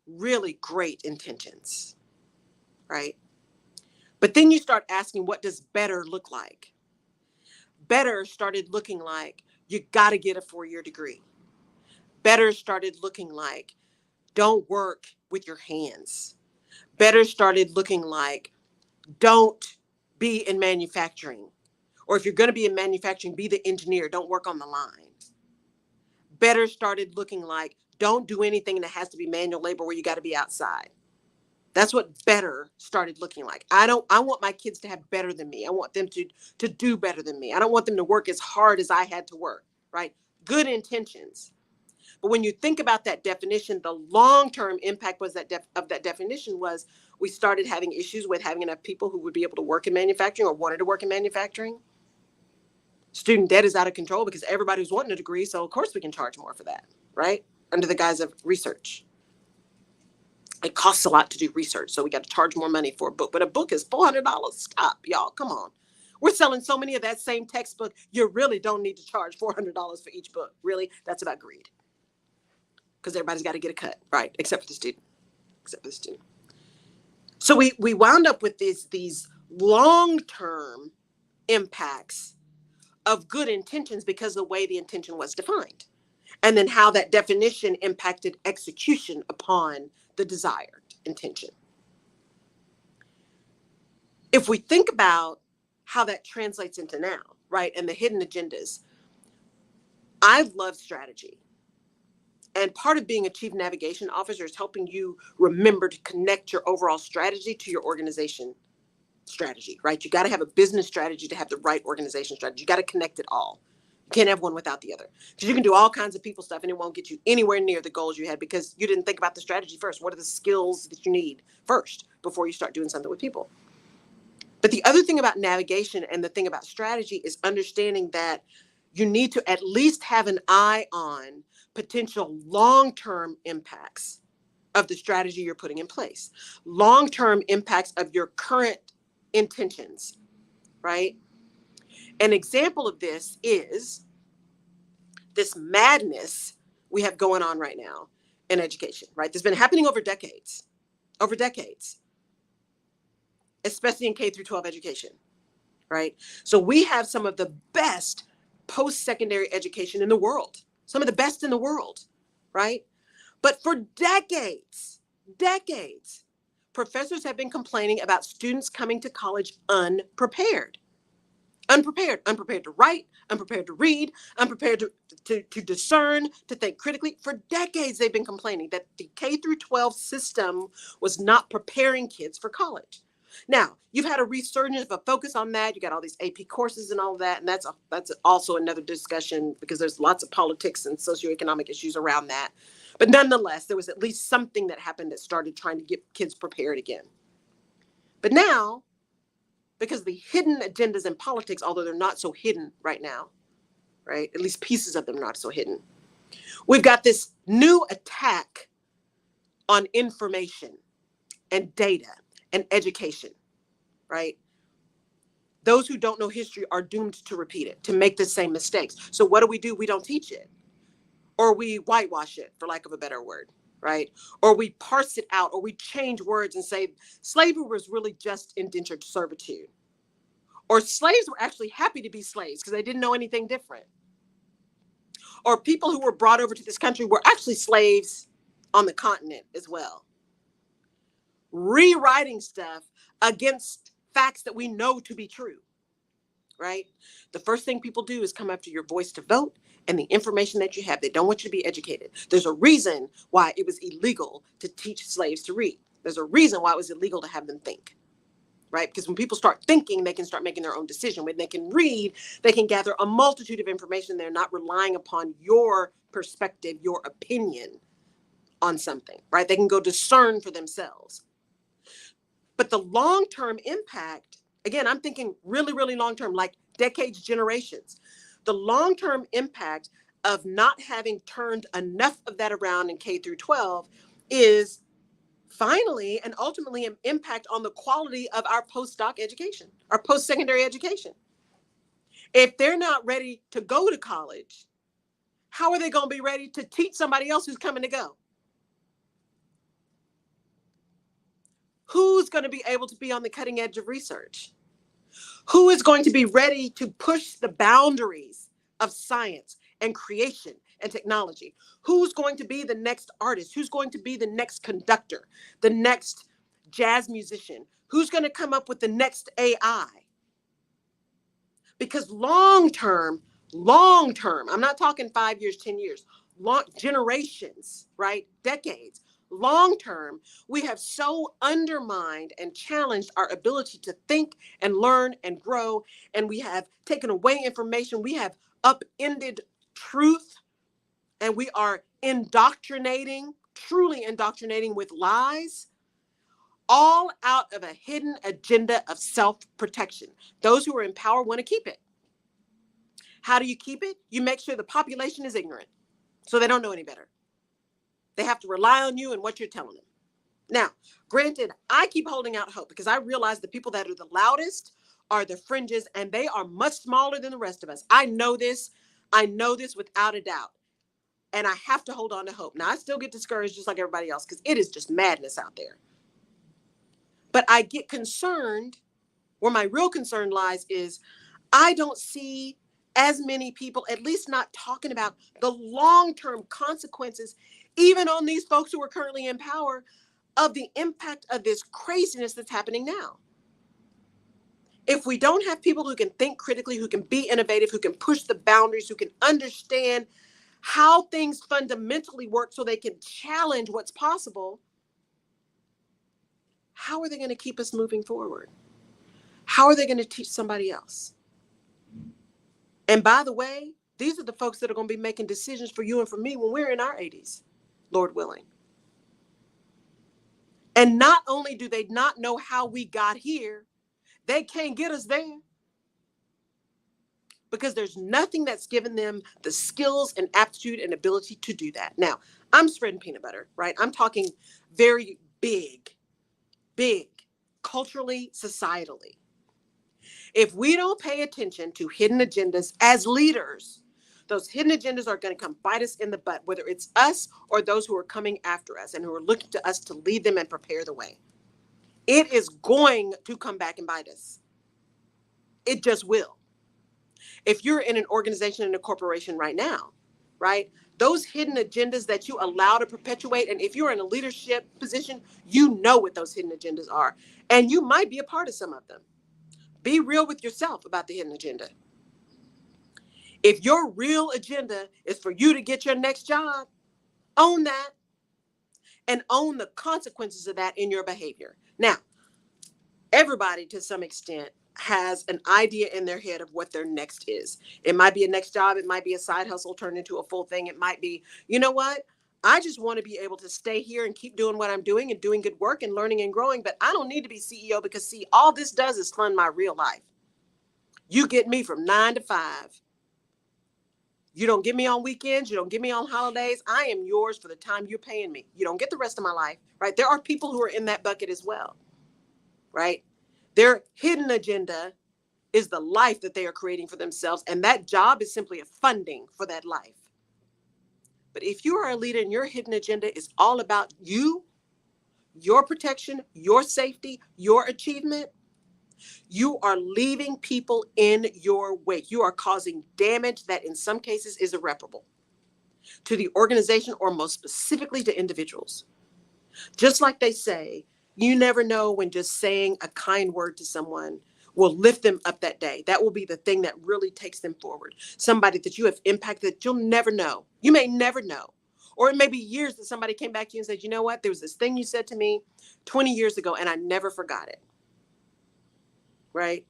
Really great intentions, right? But then you start asking, what does better look like? Better started looking like you got to get a 4-year degree. Better started looking like don't work with your hands. Better started looking like don't be in manufacturing Or if you're going to be in manufacturing, be the engineer. Don't work on the line. Better started looking like, don't do anything that has to be manual labor where you got to be outside. That's what better started looking like. I want my kids to have better than me. I want them to do better than me. I don't want them to work as hard as I had to work, right? Good intentions. But when you think about that definition, the long-term impact was of that definition was we started having issues with having enough people who would be able to work in manufacturing or wanted to work in manufacturing. Student debt is out of control because everybody's wanting a degree, so of course we can charge more for that, right? Under the guise of research. It costs a lot to do research, so we got to charge more money for a book. But a book is $400. Stop, y'all. Come on. We're selling so many of that same textbook. You really don't need to charge $400 for each book. Really? That's about greed. Because everybody's got to get a cut, right? Except for the student. So we wound up with these long-term impacts of good intentions because of the way the intention was defined. And then how that definition impacted execution upon the desired intention. If we think about how that translates into now, right, and the hidden agendas, I love strategy. And part of being a chief navigation officer is helping you remember to connect your overall strategy to your organization strategy, right? You got to have a business strategy to have the right organization strategy. You got to connect it all. You can't have one without the other. Because you can do all kinds of people stuff and it won't get you anywhere near the goals you had because you didn't think about the strategy first. What are the skills that you need first before you start doing something with people? But the other thing about navigation and the thing about strategy is understanding that you need to at least have an eye on potential long-term impacts of the strategy you're putting in place, long-term impacts of your current intentions, right? An example of this is this madness we have going on right now in education, right? That's been happening over decades, especially in K through 12 education, right? So we have some of the best post-secondary education in the world, some of the best in the world, right? But for decades, professors have been complaining about students coming to college unprepared to write, unprepared to read, unprepared to discern, to think critically. For decades, they've been complaining that the K through 12 system was not preparing kids for college. Now, you've had a resurgence of a focus on that. You got all these AP courses and all of that. And that's also another discussion because there's lots of politics and socioeconomic issues around that. But nonetheless, there was at least something that happened that started trying to get kids prepared again. But now, because the hidden agendas in politics, although they're not so hidden right now, right? At least pieces of them not so hidden. We've got this new attack on information and data and education, right? Those who don't know history are doomed to repeat it, to make the same mistakes. So what do? We don't teach it. Or we whitewash it, for lack of a better word, right? Or we parse it out, or we change words and say slavery was really just indentured servitude. Or slaves were actually happy to be slaves because they didn't know anything different. Or people who were brought over to this country were actually slaves on the continent as well. Rewriting stuff against facts that we know to be true, right? The first thing people do is come after your voice to vote and the information that you have. They don't want you to be educated. There's a reason why it was illegal to teach slaves to read. There's a reason why it was illegal to have them think. Right? Because when people start thinking, they can start making their own decision. When they can read, they can gather a multitude of information. They're not relying upon your perspective, your opinion on something, right? They can go discern for themselves. But the long-term impact, again, I'm thinking really, really long-term, like decades, generations. The long-term impact of not having turned enough of that around in K through 12 is finally and ultimately an impact on the quality of our postdoc education, our post-secondary education. If they're not ready to go to college, how are they going to be ready to teach somebody else who's coming to go? Who's going to be able to be on the cutting edge of research? Who is going to be ready to push the boundaries of science and creation and technology? Who's going to be the next artist? Who's going to be the next conductor, the next jazz musician? Who's going to come up with the next AI? Because long term, I'm not talking 5 years, 10 years, long generations, right? Decades. Long term, we have so undermined and challenged our ability to think and learn and grow. And we have taken away information. We have upended truth, and we are indoctrinating, truly indoctrinating with lies, all out of a hidden agenda of self-protection. Those who are in power want to keep it. How do you keep it? You make sure the population is ignorant, so they don't know any better. They have to rely on you and what you're telling them. Now, granted, I keep holding out hope because I realize the people that are the loudest are the fringes, and they are much smaller than the rest of us. I know this. I know this without a doubt. And I have to hold on to hope. Now, I still get discouraged just like everybody else because it is just madness out there. But I get concerned, where my real concern lies is I don't see as many people, at least not talking about the long-term consequences, even on these folks who are currently in power, of the impact of this craziness that's happening now. If we don't have people who can think critically, who can be innovative, who can push the boundaries, who can understand how things fundamentally work so they can challenge what's possible, how are they going to keep us moving forward? How are they going to teach somebody else? And by the way, these are the folks that are going to be making decisions for you and for me when we're in our 80s, Lord willing. And not only do they not know how we got here, they can't get us there because there's nothing that's given them the skills and aptitude and ability to do that. Now, I'm spreading peanut butter, right? I'm talking very big, culturally, societally. If we don't pay attention to hidden agendas as leaders, those hidden agendas are going to come bite us in the butt, whether it's us or those who are coming after us and who are looking to us to lead them and prepare the way. It is going to come back and bite us. It just will. If you're in an organization, in a corporation right now, right, those hidden agendas that you allow to perpetuate, and if you're in a leadership position, you know what those hidden agendas are, and you might be a part of some of them. Be real with yourself about the hidden agenda. If your real agenda is for you to get your next job, own that and own the consequences of that in your behavior. Now, everybody to some extent has an idea in their head of what their next is. It might be a next job. It might be a side hustle turned into a full thing. It might be, you know what? I just want to be able to stay here and keep doing what I'm doing and doing good work and learning and growing. But I don't need to be CEO because, see, all this does is fund my real life. You get me from 9 to 5. You don't get me on weekends. You don't get me on holidays. I am yours for the time you're paying me. You don't get the rest of my life, right? There are people who are in that bucket as well, right? Their hidden agenda is the life that they are creating for themselves. And that job is simply a funding for that life. But if you are a leader and your hidden agenda is all about you, your protection, your safety, your achievement, you are leaving people in your wake. You are causing damage that in some cases is irreparable to the organization or most specifically to individuals. Just like they say, you never know when just saying a kind word to someone will lift them up that day. That will be the thing that really takes them forward. Somebody that you have impacted that you'll never know. You may never know. Or it may be years that somebody came back to you and said, you know what, there was this thing you said to me 20 years ago and I never forgot it. Right?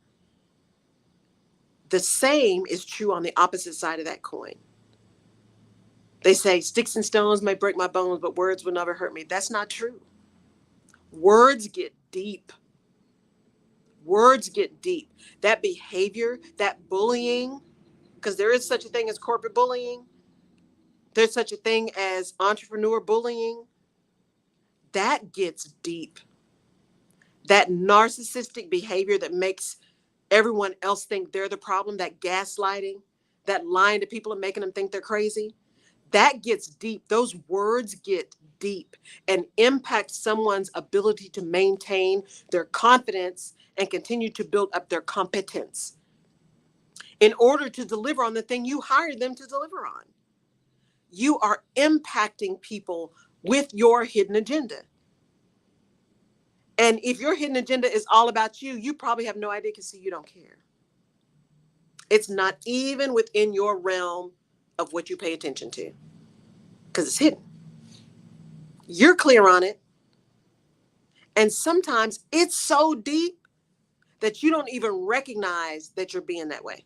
The same is true on the opposite side of that coin. They say sticks and stones may break my bones, but words will never hurt me. That's not true. Words get deep. Words get deep. That behavior, that bullying, because there is such a thing as corporate bullying. There's such a thing as entrepreneur bullying. That gets deep. That narcissistic behavior that makes everyone else think they're the problem, that gaslighting, that lying to people and making them think they're crazy, that gets deep. Those words get deep and impact someone's ability to maintain their confidence and continue to build up their competence in order to deliver on the thing you hired them to deliver on. You are impacting people with your hidden agenda. And if your hidden agenda is all about you, you probably have no idea because, see, you don't care. It's not even within your realm of what you pay attention to because it's hidden. You're clear on it. And sometimes it's so deep that you don't even recognize that you're being that way.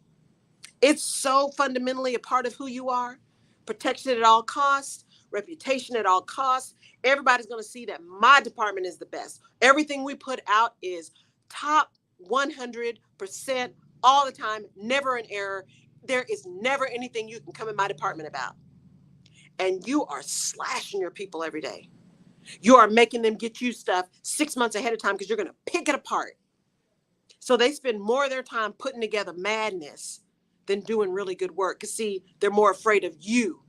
It's so fundamentally a part of who you are. Protection at all costs, reputation at all costs. Everybody's going to see that my department is the best. Everything we put out is top 100% all the time, never an error. There is never anything you can come in my department about. And you are slashing your people every day. You are making them get you stuff 6 months ahead of time because you're going to pick it apart. So they spend more of their time putting together madness than doing really good work. Because see, they're more afraid of you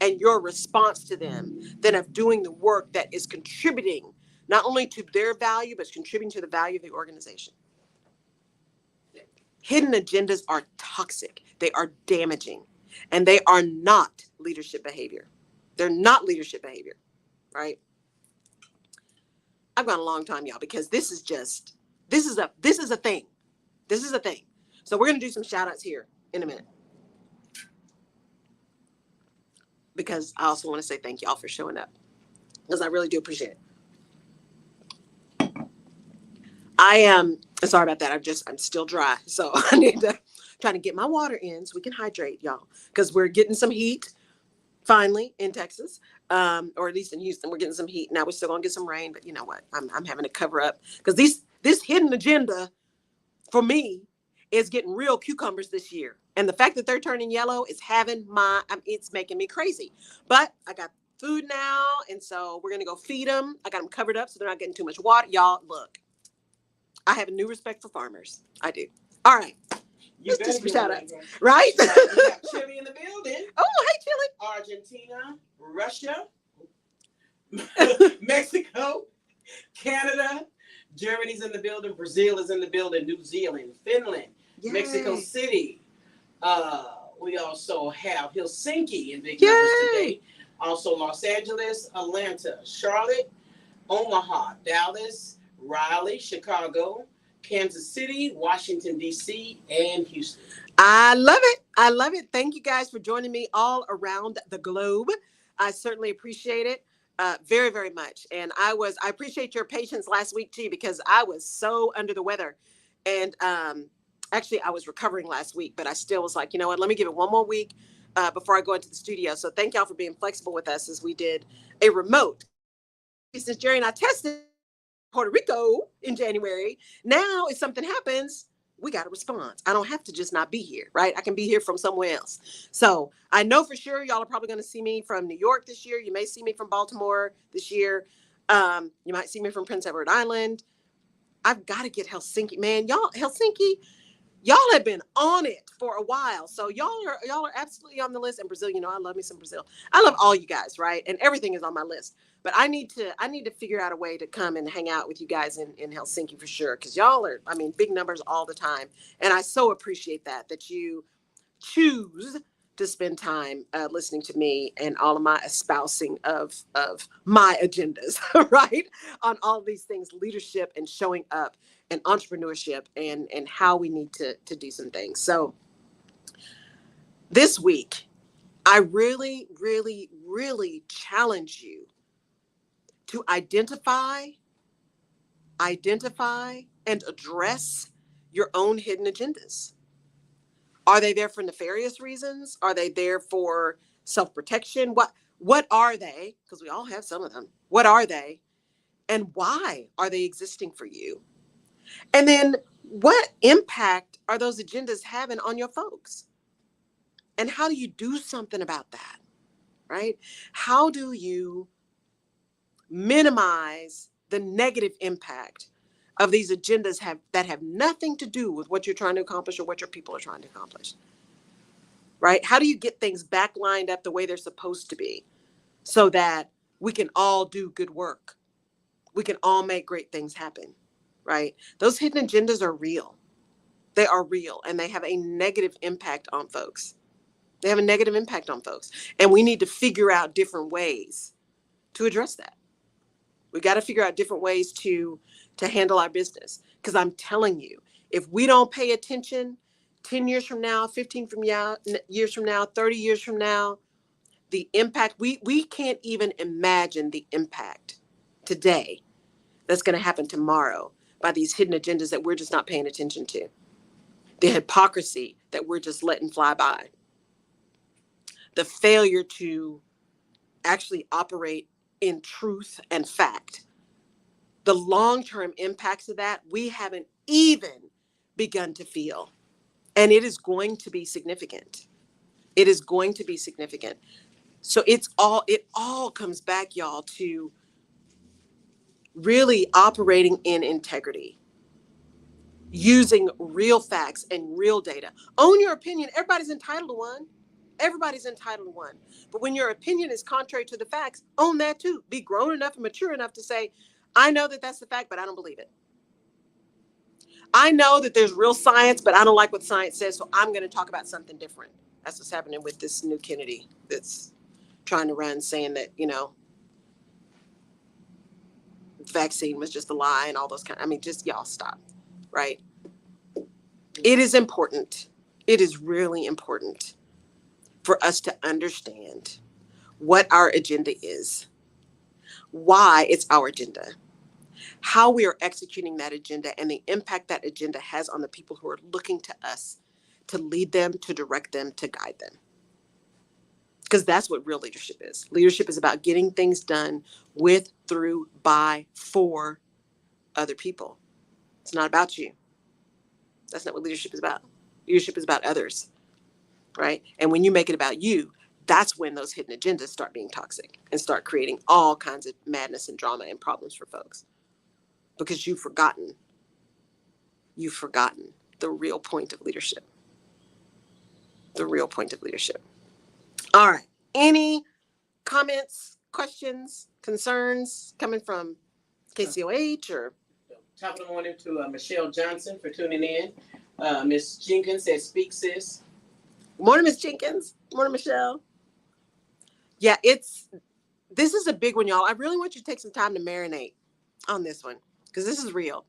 and your response to them than of doing the work that is contributing not only to their value, but contributing to the value of the organization. Hidden agendas are toxic. They are damaging. And they are not leadership behavior. They're not leadership behavior, right? I've gone a long time, y'all, because this is a thing. This is a thing. So we're going to do some shout outs here in a minute. Because I also want to say thank y'all for showing up. Because I really do appreciate it. I am sorry about that. I'm still dry. So I need to try to get my water in so we can hydrate, y'all. Because we're getting some heat finally in Texas. Or at least in Houston, we're getting some heat. Now we're still gonna get some rain, but you know what? I'm having to cover up because this hidden agenda for me is getting real cucumbers this year. And the fact that they're turning yellow is it's making me crazy. But I got food now, and so we're gonna go feed them. I got them covered up so they're not getting too much water. Y'all, look, I have a new respect for farmers. I do. All right. You Let's do some shout outs, right? right? We got Chile in the building. Oh, hey, Chile. Argentina, Russia, Mexico, Canada, Germany's in the building. Brazil is in the building. New Zealand, Finland, Yay. Mexico City. We also have Helsinki in big numbers today. Also Los Angeles, Atlanta, Charlotte, Omaha, Dallas, Raleigh, Chicago, Kansas City, Washington, D.C., and Houston. I love it. I love it. Thank you guys for joining me all around the globe. I certainly appreciate it very, very much. And I appreciate your patience last week too, because I was so under the weather. And actually I was recovering last week, but I still was like, you know what, let me give it one more week before I go into the studio. So thank y'all for being flexible with us as we did a remote. Since Jerry and I tested Puerto Rico in January, now if something happens, we got a response. I don't have to just not be here, right? I can be here from somewhere else. So I know for sure y'all are probably going to see me from New York this year. You may see me from Baltimore this year. You might see me from Prince Edward Island. I've got to get Helsinki, man. Y'all have been on it for a while. So y'all are absolutely on the list. And Brazil, I love me some Brazil. I love all you guys, right? And everything is on my list. But I need to figure out a way to come and hang out with you guys in Helsinki for sure. Because y'all are, big numbers all the time. And I so appreciate that you choose to spend time listening to me and all of my espousing of my agendas, right? On all of these things, leadership and showing up and entrepreneurship and how we need to do some things. So this week, I really, really, really challenge you to identify and address your own hidden agendas. Are they there for nefarious reasons? Are they there for self-protection? What are they? Because we all have some of them. What are they? And why are they existing for you? And then what impact are those agendas having on your folks? And how do you do something about that? Right? How do you minimize the negative impact of these agendas that have nothing to do with what you're trying to accomplish or what your people are trying to accomplish? Right? How do you get things back lined up the way they're supposed to be so that we can all do good work? We can all make great things happen, right? Those hidden agendas are real. They are real, and they have a negative impact on folks. They have a negative impact on folks, and we need to figure out different ways to address that. We got to figure out different ways to handle our business, because I'm telling you, if we don't pay attention 10 years from now, 15 years from now, 30 years from now, the impact, we can't even imagine the impact today that's going to happen tomorrow by these hidden agendas that we're just not paying attention to. The hypocrisy that we're just letting fly by. The failure to actually operate in truth and fact. The long-term impacts of that, we haven't even begun to feel. And it is going to be significant. It is going to be significant. So it all comes back, y'all, to really operating in integrity, using real facts and real data. Own your opinion. Everybody's entitled to one. Everybody's entitled to one. But when your opinion is contrary to the facts, own that too. Be grown enough and mature enough to say, I know that that's the fact, but I don't believe it. I know that there's real science, but I don't like what science says, so I'm going to talk about something different. That's what's happening with this new Kennedy that's trying to run, saying that, vaccine was just a lie and all those just y'all stop, right? It is important. It is really important for us to understand what our agenda is, why it's our agenda, how we are executing that agenda, and the impact that agenda has on the people who are looking to us to lead them, to direct them, to guide them. Because that's what real leadership is. Leadership is about getting things done with, through, by, for other people. It's not about you. That's not what leadership is about. Leadership is about others, right? And when you make it about you, that's when those hidden agendas start being toxic and start creating all kinds of madness and drama and problems for folks. Because you've forgotten the real point of leadership. The real point of leadership. All right. Any comments, questions, concerns coming from KCOH or? Top of the morning to Michelle Johnson for tuning in. Miss Jenkins says, "Speak, sis." Good morning, Miss Jenkins. Good morning, Michelle. Yeah, this is a big one, y'all. I really want you to take some time to marinate on this one because this is real.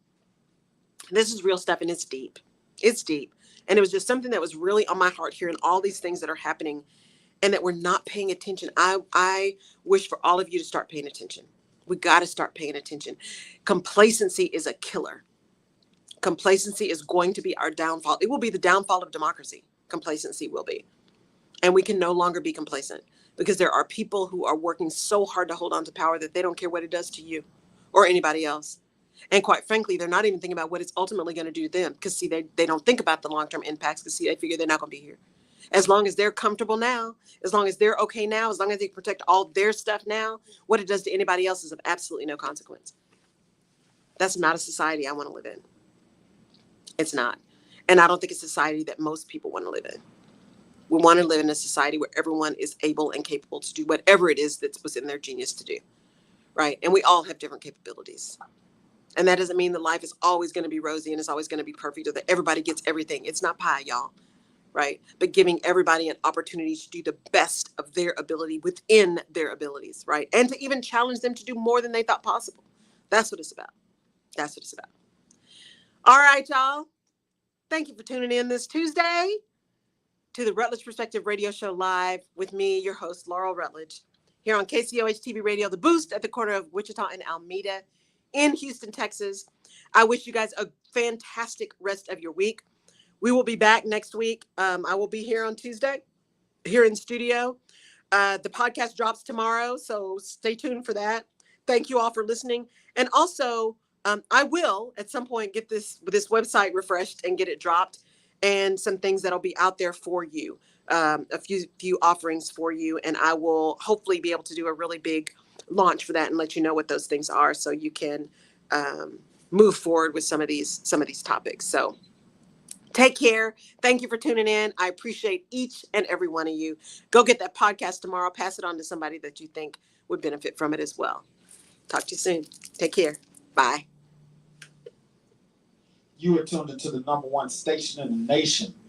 This is real stuff, and it's deep. It's deep. And it was just something that was really on my heart, hearing all these things that are happening and that we're not paying attention. I wish for all of you to start paying attention. We got to start paying attention. Complacency is a killer. Complacency is going to be our downfall. It will be the downfall of democracy. Complacency will be. And we can no longer be complacent because there are people who are working so hard to hold on to power that they don't care what it does to you or anybody else. And quite frankly, they're not even thinking about what it's ultimately going to do to them because, see, they don't think about the long-term impacts because, see, they figure they're not going to be here. As long as they're comfortable now, as long as they're okay now, as long as they protect all their stuff now, what it does to anybody else is of absolutely no consequence. That's not a society I want to live in. It's not. And I don't think it's a society that most people want to live in. We want to live in a society where everyone is able and capable to do whatever it is that's within their genius to do, right? And we all have different capabilities. And that doesn't mean that life is always going to be rosy and it's always going to be perfect or that everybody gets everything. It's not pie, y'all, right? But giving everybody an opportunity to do the best of their ability within their abilities, right? And to even challenge them to do more than they thought possible. That's what it's about. That's what it's about. All right, y'all. Thank you for tuning in this Tuesday to the Rutledge Perspective Radio Show live with me, your host, Laurel Rutledge, here on KCOH TV Radio, The Boost at the corner of Wichita and Alameda in Houston, Texas. I wish you guys a fantastic rest of your week. We will be back next week. I will be here on Tuesday, here in studio. The podcast drops tomorrow, so stay tuned for that. Thank you all for listening. And also, I will at some point get this website refreshed and get it dropped, and some things that'll be out there for you, a few offerings for you, and I will hopefully be able to do a really big launch for that and let you know what those things are, so you can move forward with some of these topics. So take care. Thank you for tuning in. I appreciate each and every one of you. Go get that podcast tomorrow. Pass it on to somebody that you think would benefit from it as well. Talk to you soon. Take care. Bye. You are tuned into the #1 station in the nation,